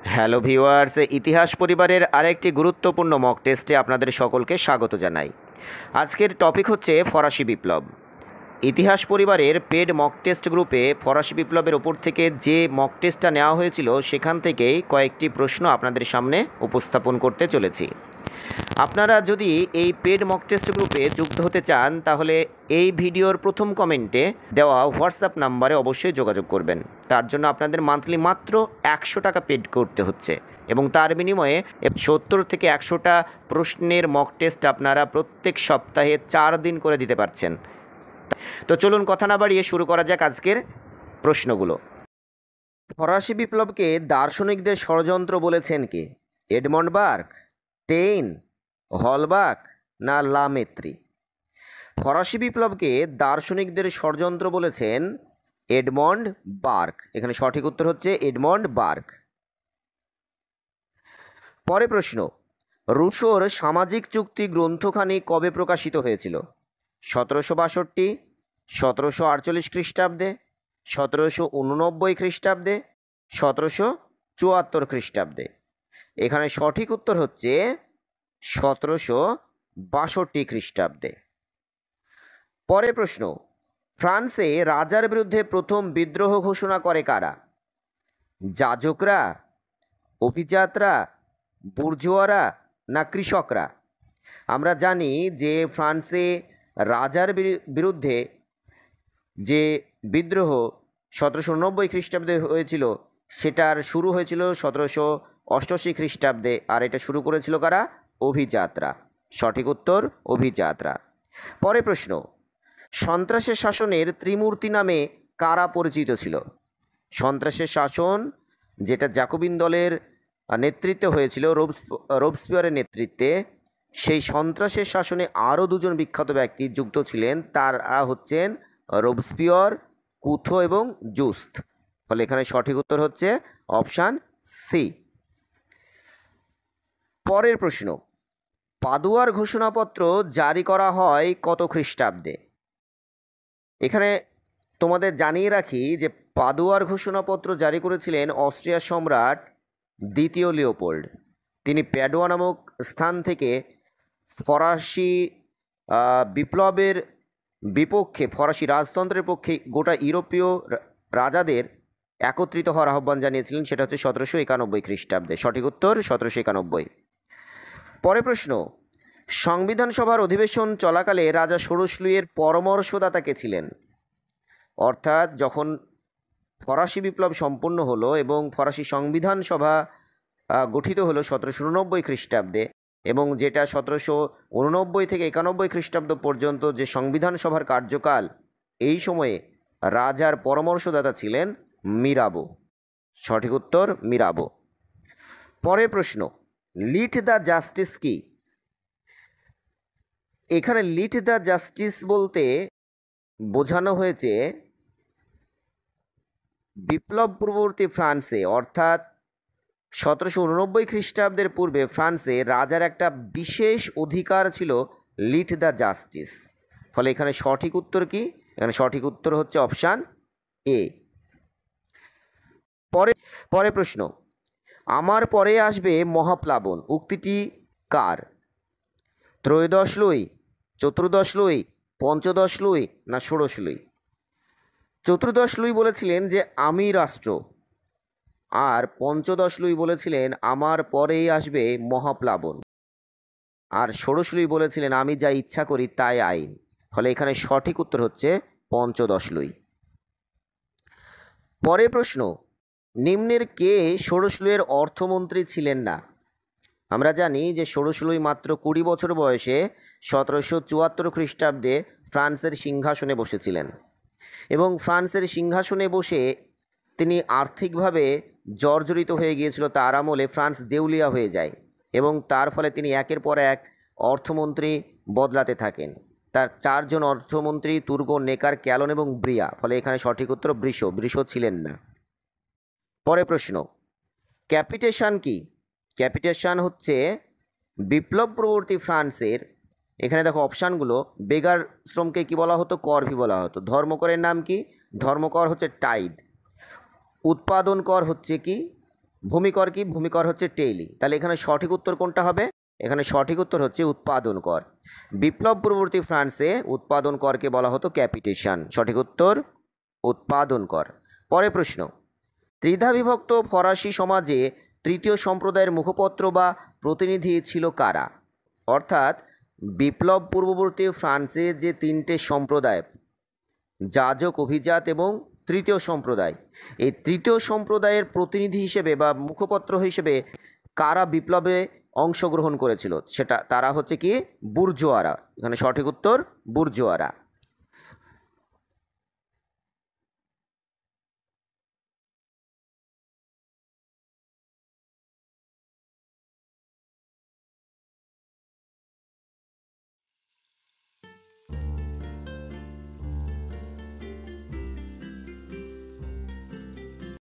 Hello viewers, ইতিহাস পরিবারের আরেকটি গুরুত্বপূর্ণ মক টেস্টে আপনাদের সকলকে স্বাগত জানাই। আজকের টপিক হচ্ছে ফরাসি বিপ্লব। ইতিহাস পরিবারের পেড মক টেস্ট গ্রুপে ফরাসি বিপ্লবের ওপর থেকে যে মক টেস্টটা নেওয়া হয়েছিল সেখান থেকেই কয়েকটি প্রশ্ন আপনাদের সামনে উপস্থাপন করতে চলেছি। আপনারা যদি এই পেড মক টেস্ট গ্রুপে যুক্ত হতে চান তাহলে এই ভিডিওর প্রথম কমেন্টে দেওয়া হোয়াটসঅ্যাপ নাম্বারে অবশ্যই যোগাযোগ করবেন। তার জন্য আপনাদের মান্থলি মাত্র 100 টাকা পেড করতে হচ্ছে এবং তার বিনিময়ে 70 থেকে 100টা প্রশ্নের মক টেস্ট আপনারা প্রত্যেক সপ্তাহে 4 দিন করে দিতে পারছেন। তো চলুন কথা না বাড়িয়ে শুরু করা যাক আজকের প্রশ্নগুলো। ফরাসি বিপ্লবকে দার্শনিকদের ষড়যন্ত্র বলেছেন কে? এডমন্ড বার্গ, টেইন, হলবাক না লামেত্রি? ফরাসি বিপ্লবকে দার্শনিকদের ষড়যন্ত্র বলেছেন এডমন্ড বার্গ। এখানে সঠিক উত্তর হচ্ছে এডমন্ড বার্গ। পরে প্রশ্ন, রুশোর সামাজিক চুক্তি গ্রন্থখানি কবে প্রকাশিত হয়েছিল? 1762, 1748 খ্রিস্টাব্দে, 1789 খ্রিস্টাব্দে, 1774 খ্রিস্টাব্দে? এখানে সঠিক উত্তর হচ্ছে 1762 খ্রিস্টাব্দে। পরে প্রশ্ন, ফ্রান্সে রাজার বিরুদ্ধে প্রথম বিদ্রোহ ঘোষণা করে কারা? যাজকরা, অভিজাতরা, বুর্জোয়ারা না কৃষকরা? আমরা জানি যে ফ্রান্সে রাজার বিরুদ্ধে যে বিদ্রোহ 1789 খ্রিস্টাব্দে হয়েছিল সেটার শুরু হয়েছিল 1788 খ্রিস্টাব্দে, আর এটা শুরু করেছিল কারা? অভিজাতরা। সঠিক উত্তর অভিজাতরা। পরে প্রশ্ন, সন্ত্রাসের শাসনের ত্রিমূর্তি নামে কারা পরিচিত ছিল? সন্ত্রাসের শাসন যেটা জ্যাকোবিন দলের নেতৃত্বে হয়েছিল রোবসপিয়ারের নেতৃত্বে, সেই সন্ত্রাসের শাসনে আরও দুজন বিখ্যাত ব্যক্তি যুক্ত ছিলেন। তারা হচ্ছেন রোবসপিয়র, কুথো এবং জুস্ত। ফলে এখানে সঠিক উত্তর হচ্ছে অপশান সি। পরের প্রশ্ন, পাদুয়ার ঘোষণাপত্র জারি করা হয় কত খ্রিস্টাব্দে? এখানে তোমাদের জানিয়ে রাখি যে পাদুয়ার ঘোষণাপত্র জারি করেছিলেন অস্ট্রিয়ার সম্রাট দ্বিতীয় লিওপোল্ড। তিনি প্যাডুয়া নামক স্থান থেকে ফরাসি বিপ্লবের বিপক্ষে, ফরাসি রাজতন্ত্রের পক্ষে গোটা ইউরোপীয় রাজাদের একত্রিত হওয়ার আহ্বান জানিয়েছিলেন। সেটা হচ্ছে 1791 খ্রিস্টাব্দে। সঠিক উত্তর 1791। পরে প্রশ্ন, সংবিধান সভার অধিবেশন চলাকালে রাজা ষোড়শ লুইয়ের পরামর্শদাতা কে ছিলেন? অর্থাৎ যখন ফরাসি বিপ্লব সম্পন্ন হলো এবং ফরাসি সংবিধান সভা গঠিত হলো 1789 খ্রিস্টাব্দে, এবং যেটা 1789 থেকে 91 খ্রিস্টাব্দ পর্যন্ত যে সংবিধান সভার কার্যকাল, এই সময়ে রাজার পরামর্শদাতা ছিলেন মিরাবো। সঠিক উত্তর মিরাবো। পরের প্রশ্ন, লিট দ্য জাস্টিস কি? এখানে লিট দ্য জাস্টিস বলতে বোঝানো হয়েছে বিপ্লব পূর্ববর্তী ফ্রান্সে, অর্থাৎ 1789 খ্রিস্টাব্দের পূর্বে ফ্রান্সে রাজার একটা বিশেষ অধিকার ছিল লিট দ্য জাস্টিস। ফলে এখানে সঠিক উত্তর কি? এখানে সঠিক উত্তর হচ্ছে অপশান এ। পরে প্রশ্ন, আমার পরে আসবে মহাপ্লাবন উক্তিটি কার? ত্রয়োদশ লুই, চতুর্দশ লুই, পঞ্চদশ লুই না ষোড়শ লুই? চতুর্দশ লুই বলেছিলেন যে আমি রাষ্ট্র, আর পঞ্চদশ লুই বলেছিলেন আমার পরেই আসবে মহাপ্লাবন, আর ষোড়শ লুই বলেছিলেন আমি যা ইচ্ছা করি তাই আইন। ফলে এখানে সঠিক উত্তর হচ্ছে পঞ্চদশ লুই। পরের প্রশ্ন, নিম্নের কে ষোড়শ লুইয়ের অর্থমন্ত্রী ছিলেন না? আমরা জানি যে ষোড়শ লুই মাত্র 20 বছর বয়সে 1774 খ্রিস্টাব্দে ফ্রান্সের সিংহাসনে বসেছিলেন, এবং ফ্রান্সের সিংহাসনে বসে তিনি আর্থিকভাবে জর্জরিত হয়ে গিয়েছিল। তার আমলে ফ্রান্স দেউলিয়া হয়ে যায় এবং তার ফলে তিনি একের পর এক অর্থমন্ত্রী বদলাতে থাকেন। তার 4 জন অর্থমন্ত্রী তুর্গো, নেকার, ক্যালন এবং ব্রিয়া। ফলে এখানে সঠিক উত্তর বৃষ ছিলেন না। পরে প্রশ্ন, ক্যাপিটেশন কি? ক্যাপিটেশন হচ্ছে বিপ্লব পূর্ববর্তী ফ্রান্সের, এখানে দেখো অপশানগুলো, বেগার শ্রমকে কি বলা হতো? করভি বলা হতো। ধর্মকরের নাম কি? ধর্মকর হচ্ছে টাইদ। উৎপাদন কর হচ্ছে কি? ভূমিকর কি? ভূমিকর হচ্ছে টেইলি। তাহলে এখানে সঠিক উত্তর কোনটা হবে? এখানে সঠিক উত্তর হচ্ছে উৎপাদন কর। বিপ্লব পূর্ববর্তী ফ্রান্সে উৎপাদন করকে বলা হতো ক্যাপিটেশন। সঠিক উত্তর উৎপাদন কর। পরের প্রশ্ন, ত্রিধা বিভক্ত ফরাসি সমাজে তৃতীয় সম্প্রদায়ের মুখপত্র বা প্রতিনিধি ছিল কারা? অর্থাৎ বিপ্লব পূর্ববর্তী ফ্রান্সে যে তিনটে সম্প্রদায়, যাজক, অভিজাত এবং তৃতীয় সম্প্রদায়, এই তৃতীয় সম্প্রদায়ের প্রতিনিধি হিসেবে বা মুখপত্র হিসেবে কারা বিপ্লবে অংশগ্রহণ করেছিল? তারা হচ্ছে কি? বুর্জোয়ারা। এখানে সঠিক উত্তর বুর্জোয়ারা।